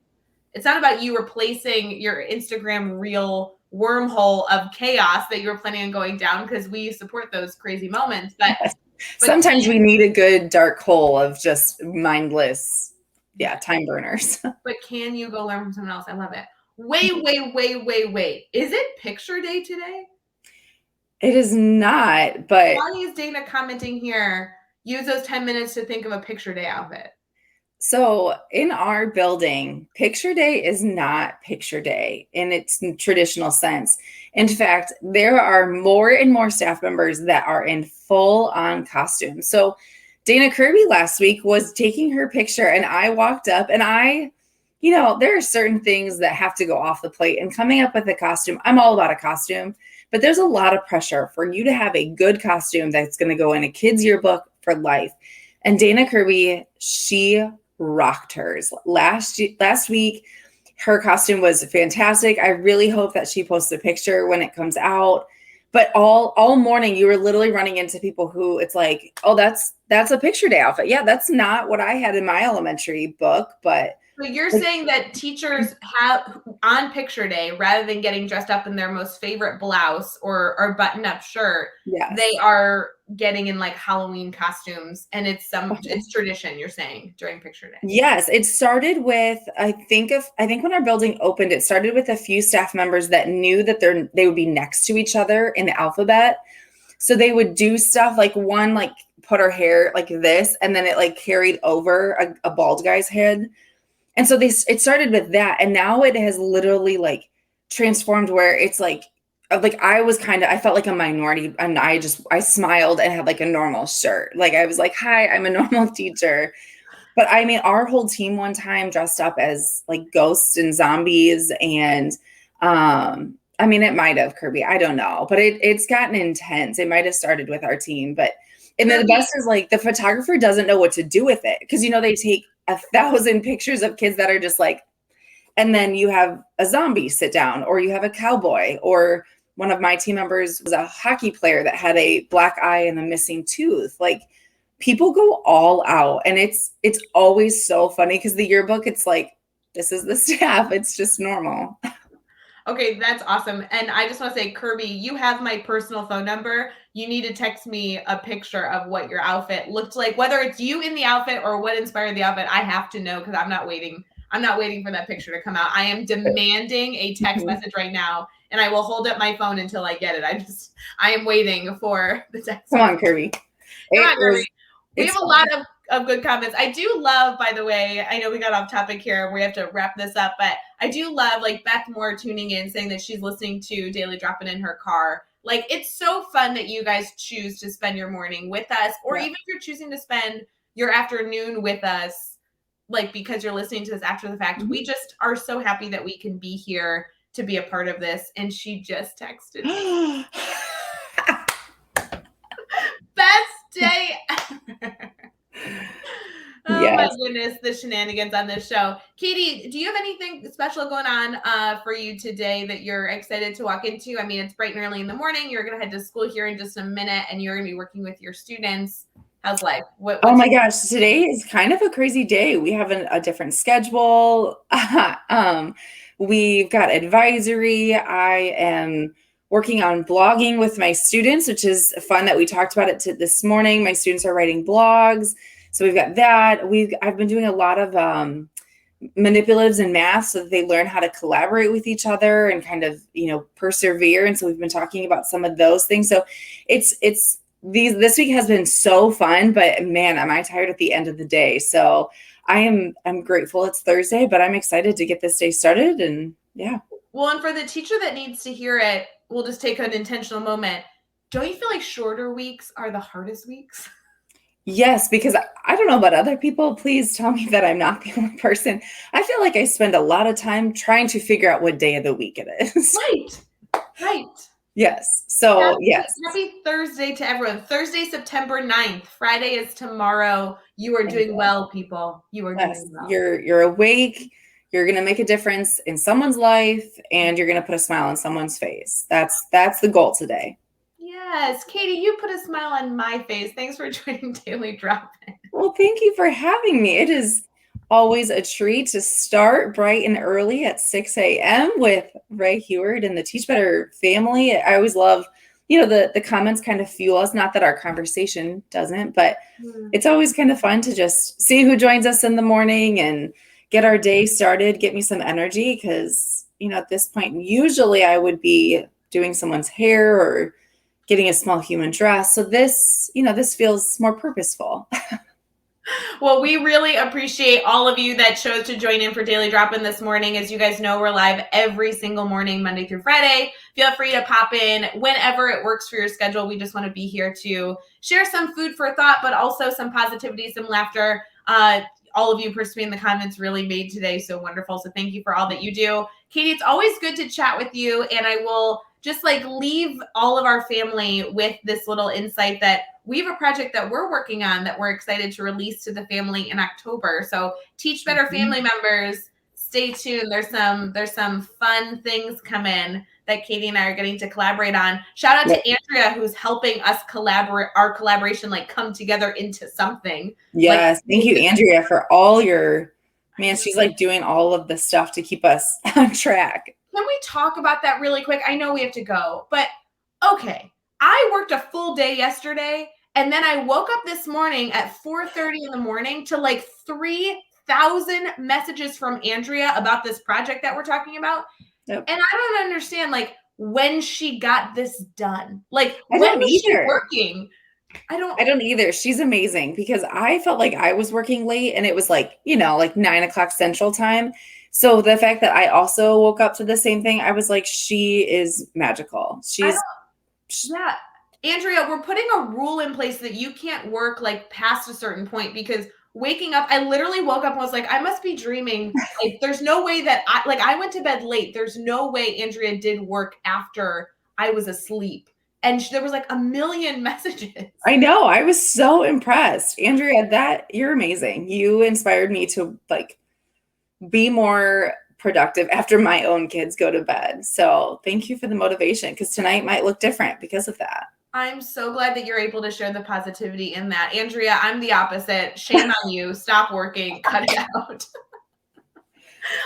you replacing your Instagram reel wormhole of chaos that you were planning on going down, because we support those crazy moments. But sometimes we need a good dark hole of just mindless, time burners. But can you go learn from someone else? I love it. Wait. Is it picture day today? It is not, but... Why is Dana commenting here, use those 10 minutes to think of a picture day outfit? So in our building, picture day is not picture day in its traditional sense. In fact, there are more and more staff members that are in full-on costume. So Dana Kirby last week was taking her picture, and I walked up and there are certain things that have to go off the plate, and coming up with a costume, I'm all about a costume, but there's a lot of pressure for you to have a good costume that's going to go in a kid's yearbook for life. And Dana Kirby, she rocked hers. Last week, her costume was fantastic. I really hope that she posts a picture when it comes out. But all morning, you were literally running into people who it's like, oh, that's a picture day outfit. Yeah, that's not what I had in my elementary book, but. So you're saying that teachers have on picture day, rather than getting dressed up in their most favorite blouse or button-up shirt, Yes. they are getting in like Halloween costumes, and it's tradition, you're saying, during picture day. Yes, it started with I think when our building opened, it started with a few staff members that knew that they would be next to each other in the alphabet. So they would do stuff like one like put her hair like this, and then it like carried over a bald guy's head. And so it started with that, and now it has literally like transformed where it's like I felt like a minority, and I smiled and had like a normal shirt. Like I was like, hi, I'm a normal teacher. But I mean, our whole team one time dressed up as like ghosts and zombies, and I mean, it might have, Kirby, I don't know, but it's gotten intense. It might have started with our team, but and then the best is like the photographer doesn't know what to do with it, because they take 1,000 pictures of kids that are just like, and then you have a zombie sit down, or you have a cowboy, or one of my team members was a hockey player that had a black eye and a missing tooth. Like people go all out, and it's always so funny because the yearbook, it's like, this is the staff. It's just normal. Okay, that's awesome. And I just want to say, Kirby, you have my personal phone number. You need to text me a picture of what your outfit looked like, whether it's you in the outfit or what inspired the outfit. I have to know, because I'm not waiting for that picture to come out. I am demanding a text message right now, and I will hold up my phone until I get it. I am waiting for the text. Come on, Kirby. Come on, Kirby. We have a lot of good comments. I do love, by the way, I know we got off topic here and we have to wrap this up, but I do love like Beth Moore tuning in, saying that she's listening to Daily Drop-In in her car. Like, it's so fun that you guys choose to spend your morning with us, or even if you're choosing to spend your afternoon with us, like because you're listening to this after the fact. We just are so happy that we can be here to be a part of this. And she just texted me. Best day ever. Oh my goodness, the shenanigans on this show. Katie, do you have anything special going on for you today that you're excited to walk into? I mean, it's bright and early in the morning. You're going to head to school here in just a minute, and you're going to be working with your students. How's life? Oh my gosh, today is kind of a crazy day. We have a different schedule. We've got advisory. I am working on blogging with my students, which is fun that we talked about it this morning. My students are writing blogs. So we've got that. I've been doing a lot of manipulatives in math so that they learn how to collaborate with each other and kind of, persevere. And so we've been talking about some of those things. So this week has been so fun, but man, am I tired at the end of the day. So I'm grateful it's Thursday, but I'm excited to get this day started. And yeah. Well, and for the teacher that needs to hear it, we'll just take an intentional moment. Don't you feel like shorter weeks are the hardest weeks? Yes, because I don't know about other people. Please tell me that I'm not the only person. I feel like I spend a lot of time trying to figure out what day of the week it is. Right. Yes. So, yes. Happy Thursday to everyone. Thursday, September 9th. Friday is tomorrow. You are doing well, people. You are doing well. You're awake. You're going to make a difference in someone's life, and you're going to put a smile on someone's face. That's the goal today. Yes. Katie, you put a smile on my face. Thanks for joining Daily Drop-In. Well, thank you for having me. It is always a treat to start bright and early at 6 a.m. with Ray Heward and the Teach Better family. I always love, the comments kind of fuel us. Not that our conversation doesn't, but it's always kind of fun to just see who joins us in the morning and get our day started, get me some energy. Because, at this point, usually I would be doing someone's hair or getting a small human dress. So this feels more purposeful. Well, we really appreciate all of you that chose to join in for Daily Drop-In this morning. As you guys know, we're live every single morning, Monday through Friday. Feel free to pop in whenever it works for your schedule. We just want to be here to share some food for thought, but also some positivity, some laughter. All of you participating in the comments really made today so wonderful. So thank you for all that you do. Katie, it's always good to chat with you, and I will just like leave all of our family with this little insight that we have a project that we're working on that we're excited to release to the family in October. So Teach Better family members, stay tuned. There's some fun things coming that Katie and I are getting to collaborate on. Shout out to Andrea, who's helping us our collaboration like come together into something. Yes. Thank you, Andrea, for all your, man, she's like doing all of the stuff to keep us on track. Can we talk about that really quick? I know we have to go, but okay. I worked a full day yesterday, and then I woke up this morning at 4:30 in the morning to like 3,000 messages from Andrea about this project that we're talking about. Yep. And I don't understand like when she got this done. Like when was she working? I don't either. She's amazing because I felt like I was working late and it was like, like 9 o'clock Central Time. So the fact that I also woke up to the same thing, I was like, she is magical. Yeah. Andrea, we're putting a rule in place that you can't work like past a certain point because waking up, I literally woke up and was like, I must be dreaming. Like, there's no way that I went to bed late. There's no way Andrea did work after I was asleep. And there was like a million messages. I know. I was so impressed. Andrea, you're amazing. You inspired me to like be more productive after my own kids go to bed. So thank you for the motivation because tonight might look different because of that. I'm so glad that you're able to share the positivity in that. Andrea, I'm the opposite. Shame on you. Stop working. Cut it out.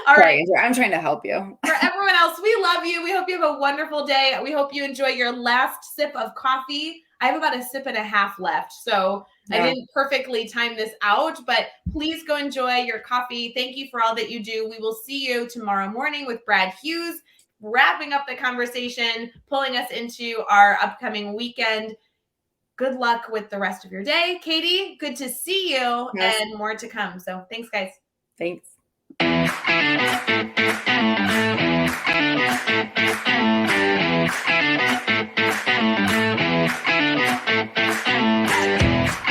All right. Andrea, I'm trying to help you. For everyone else, we love you. We hope you have a wonderful day. We hope you enjoy your last sip of coffee. I have about a sip and a half left. So I didn't perfectly time this out, but please go enjoy your coffee. Thank you for all that you do. We will see you tomorrow morning with Brad Hughes, wrapping up the conversation, pulling us into our upcoming weekend. Good luck with the rest of your day. Katie, good to see you and more to come. So thanks, guys. Thanks.